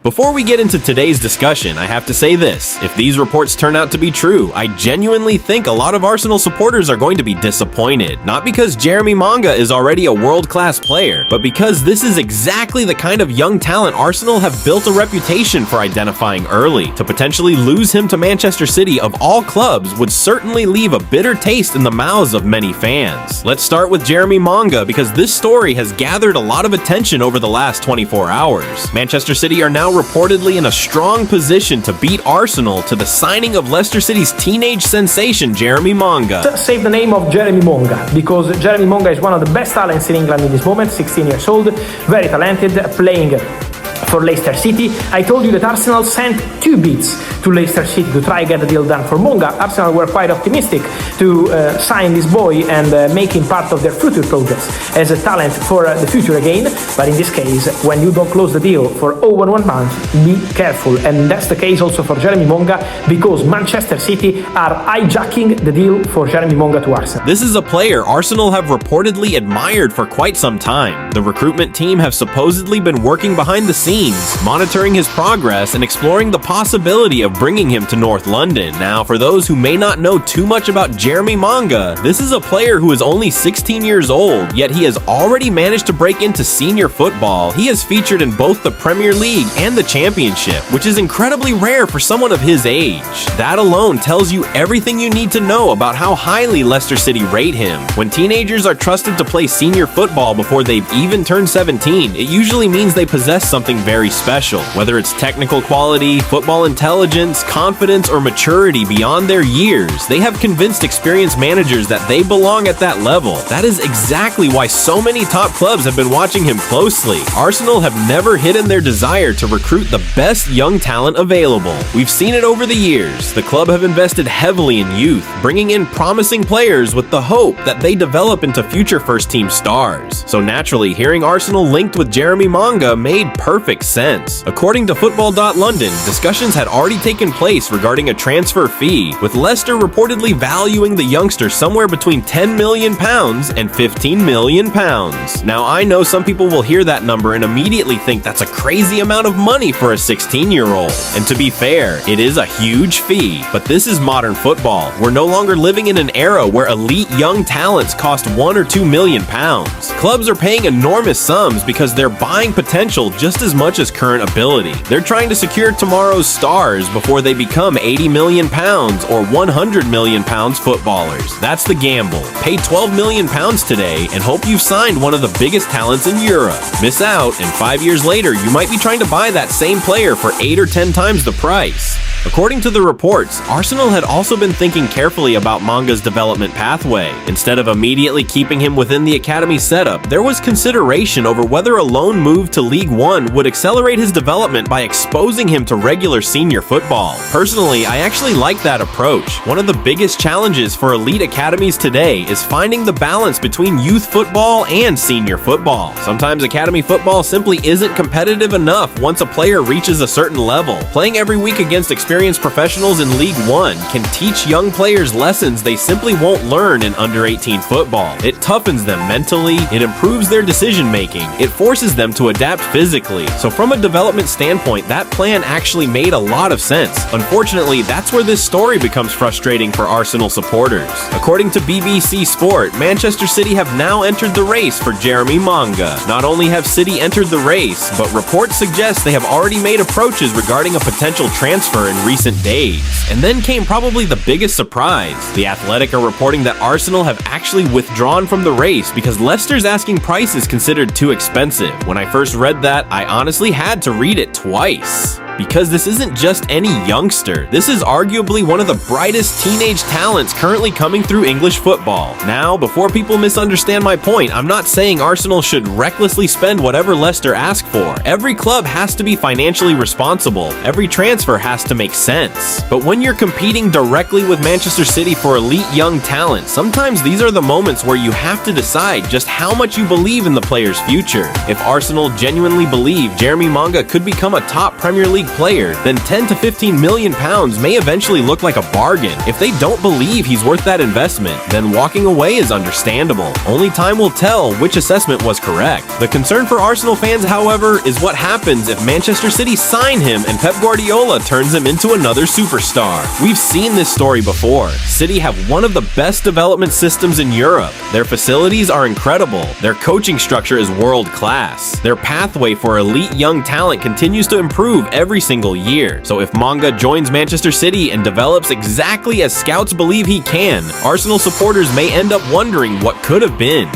Before we get into today's discussion, I have to say this. If these reports turn out to be true, I genuinely think a lot of Arsenal supporters are going to be disappointed. Not because Jeremy Manga is already a world-class player, but because this is exactly the kind of young talent Arsenal have built a reputation for identifying early. To potentially lose him to Manchester City of all clubs would certainly leave a bitter taste in the mouths of many fans. Let's start with Jeremy Manga because this story has gathered a lot of attention over the last 24 hours. Manchester City are now reportedly in a strong position to beat Arsenal to the signing of Leicester City's teenage sensation Jeremy Manga. Save the name of Jeremy Manga because Jeremy Manga is one of the best talents in England in this moment, 16 years old, very talented, playing for Leicester City. I told you that Arsenal sent 2 bids to Leicester City to try and get the deal done for Manga. Arsenal were quite optimistic to sign this boy and make him part of their future projects as a talent for the future again. But in this case, when you don't close the deal for over 1 month, be careful. And that's the case also for Jeremy Manga because Manchester City are hijacking the deal for Jeremy Manga to Arsenal. This is a player Arsenal have reportedly admired for quite some time. The recruitment team have supposedly been working behind the scenes, monitoring his progress and exploring the possibility of bringing him to North London. Now, for those who may not know too much about Jeremy Manga, this is a player who is only 16 years old, yet he has already managed to break into senior football. He has featured in both the Premier League and the Championship, which is incredibly rare for someone of his age. That alone tells you everything you need to know about how highly Leicester City rate him. When teenagers are trusted to play senior football before they've even turned 17, it usually means they possess something very special. Whether it's technical quality, football intelligence, confidence, or maturity beyond their years, they have convinced experienced managers that they belong at that level. That is exactly why so many top clubs have been watching him closely. Arsenal have never hidden their desire to recruit the best young talent available. We've seen it over the years. The club have invested heavily in youth, bringing in promising players with the hope that they develop into future first-team stars. So naturally, hearing Arsenal linked with Jeremy Manga made perfect sense. According to Football.London, discussions had already taken place regarding a transfer fee, with Leicester reportedly valuing the youngster somewhere between £10 million and £15 million. Now, I know some people will hear that number and immediately think that's a crazy amount of money for a 16-year-old. And to be fair, it is a huge fee, but this is modern football. We're no longer living in an era where elite young talents cost £1 or £2 million. Clubs are paying enormous sums because they're buying potential just as much as current ability. They're trying to secure tomorrow's stars before they become £80 million or £100 million footballers. That's the gamble. Pay £12 million today and hope you've signed one of the biggest talents in Europe. Miss out, and 5 years later, you might be trying to buy that same player for 8 or 10 times the price. According to the reports, Arsenal had also been thinking carefully about Manga's development pathway. Instead of immediately keeping him within the academy setup, there was consideration over whether a loan move to League One would accelerate his development by exposing him to regular senior football. Personally, I actually like that approach. One of the biggest challenges for elite academies today is finding the balance between youth football and senior football. Sometimes academy football simply isn't competitive enough once a player reaches a certain level. Playing every week against experienced professionals in League One can teach young players lessons they simply won't learn in under-18 football. It toughens them mentally, it improves their decision-making, it forces them to adapt physically. So from a development standpoint, that plan actually made a lot of sense. Unfortunately, that's where this story becomes frustrating for Arsenal supporters. According to BBC Sport, Manchester City have now entered the race for Jeremy Manga. Not only have City entered the race, but reports suggest they have already made approaches regarding a potential transfer in recent days. And then came probably the biggest surprise. The Athletic are reporting that Arsenal have actually withdrawn from the race because Leicester's asking price is considered too expensive. When I first read that, I honestly had to read it twice. Because this isn't just any youngster. This is arguably one of the brightest teenage talents currently coming through English football. Now, before people misunderstand my point, I'm not saying Arsenal should recklessly spend whatever Leicester ask for. Every club has to be financially responsible. Every transfer has to make sense. But when you're competing directly with Manchester City for elite young talent, sometimes these are the moments where you have to decide just how much you believe in the player's future. If Arsenal genuinely believe Jeremy Manga could become a top Premier League paid player, then 10 to 15 million pounds may eventually look like a bargain. If they don't believe he's worth that investment, then walking away is understandable. Only time will tell which assessment was correct. The concern for Arsenal fans, however, is what happens if Manchester City sign him and Pep Guardiola turns him into another superstar. We've seen this story before. City have one of the best development systems in Europe. Their facilities are incredible. Their coaching structure is world class. Their pathway for elite young talent continues to improve every single year. So if Manga joins Manchester City and develops exactly as scouts believe he can, Arsenal supporters may end up wondering what could have been.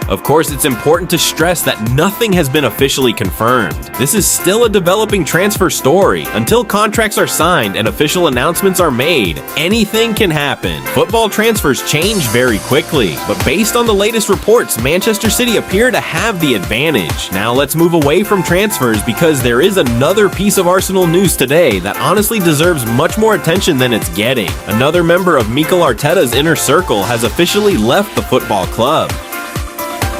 Of course, it's important to stress that nothing has been officially confirmed. This is still a developing transfer story. Until contracts are signed and official announcements are made, anything can happen. Football transfers change very quickly, but based on the latest reports, Manchester City appear to have the advantage. Now let's move away from transfers because there is another piece of Arsenal news today that honestly deserves much more attention than it's getting. Another member of Mikel Arteta's inner circle has officially left the football club.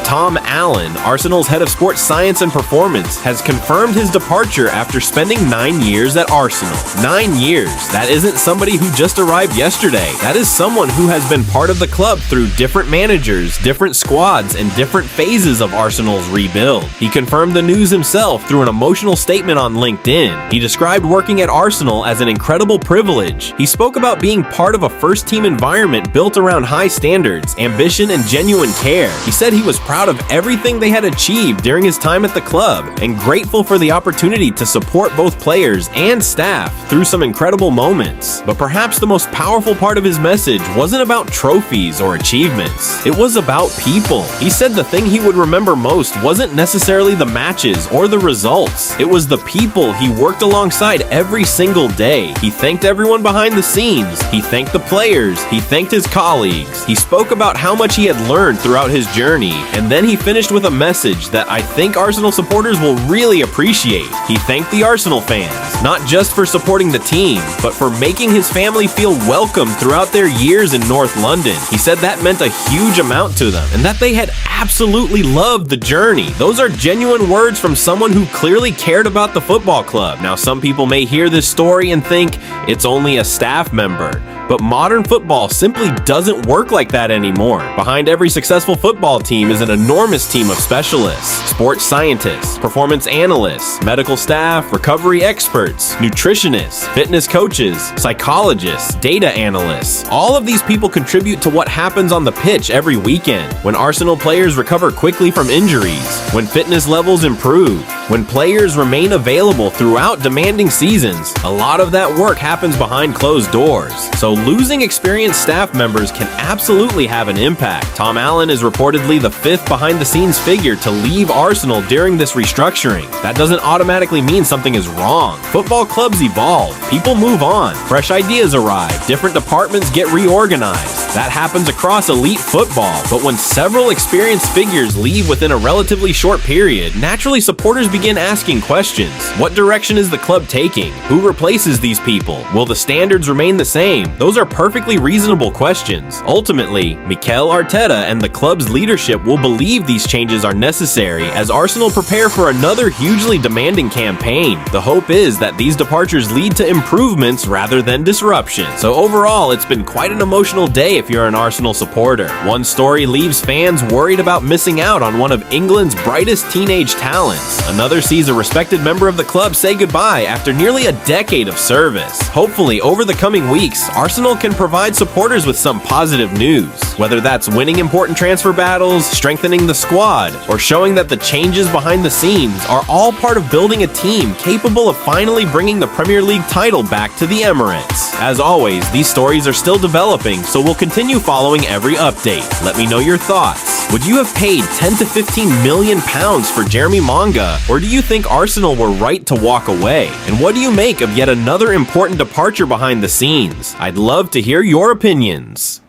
Tom Allen, Arsenal's head of sports science and performance, has confirmed his departure after spending 9 years at Arsenal. 9 years. That isn't somebody who just arrived yesterday. That is someone who has been part of the club through different managers, different squads, and different phases of Arsenal's rebuild. He confirmed the news himself through an emotional statement on LinkedIn. He described working at Arsenal as an incredible privilege. He spoke about being part of a first-team environment built around high standards, ambition, and genuine care. He said he was proud of everything they had achieved during his time at the club and grateful for the opportunity to support both players and staff through some incredible moments. But perhaps the most powerful part of his message wasn't about trophies or achievements. It was about people. He said the thing he would remember most wasn't necessarily the matches or the results. It was the people he worked alongside every single day. He thanked everyone behind the scenes. He thanked the players. He thanked his colleagues. He spoke about how much he had learned throughout his journey, and then he finished with a message that I think Arsenal supporters will really appreciate. He thanked the Arsenal fans, not just for supporting the team, but for making his family feel welcome throughout their years in North London. He said that meant a huge amount to them, and that they had absolutely loved the journey. Those are genuine words from someone who clearly cared about the football club. Now, some people may hear this story and think it's only a staff member, but modern football simply doesn't work like that anymore. Behind every successful football team is an enormous team of specialists, sports scientists, performance analysts, medical staff, recovery experts, nutritionists, fitness coaches, psychologists, data analysts. All of these people contribute to what happens on the pitch every weekend. When Arsenal players recover quickly from injuries, when fitness levels improve, when players remain available throughout demanding seasons, a lot of that work happens behind closed doors. So losing experienced staff members can absolutely have an impact. Tom Allen is reportedly the fifth behind-the-scenes figure to leave Arsenal during this restructuring. That doesn't automatically mean something is wrong. Football clubs evolve, people move on, fresh ideas arrive, different departments get reorganized. That happens across elite football, but when several experienced figures leave within a relatively short period, naturally supporters begin asking questions. What direction is the club taking? Who replaces these people? Will the standards remain the same? Those are perfectly reasonable questions. Ultimately, Mikel Arteta and the club's leadership will believe these changes are necessary as Arsenal prepare for another hugely demanding campaign. The hope is that these departures lead to improvements rather than disruption. So overall, it's been quite an emotional day if you're an Arsenal supporter. One story leaves fans worried about missing out on one of England's brightest teenage talents. Another sees a respected member of the club say goodbye after nearly a decade of service. Hopefully, over the coming weeks, Arsenal can provide supporters with some positive news. Whether that's winning important transfer battles, strengthening the squad, or showing that the changes behind the scenes are all part of building a team capable of finally bringing the Premier League title back to the Emirates. As always, these stories are still developing, so we'll continue following every update. Let me know your thoughts. Would you have paid 10 to 15 million pounds for Jeremy Manga, or do you think Arsenal were right to walk away? And what do you make of yet another important departure behind the scenes? I'd love to hear your opinions.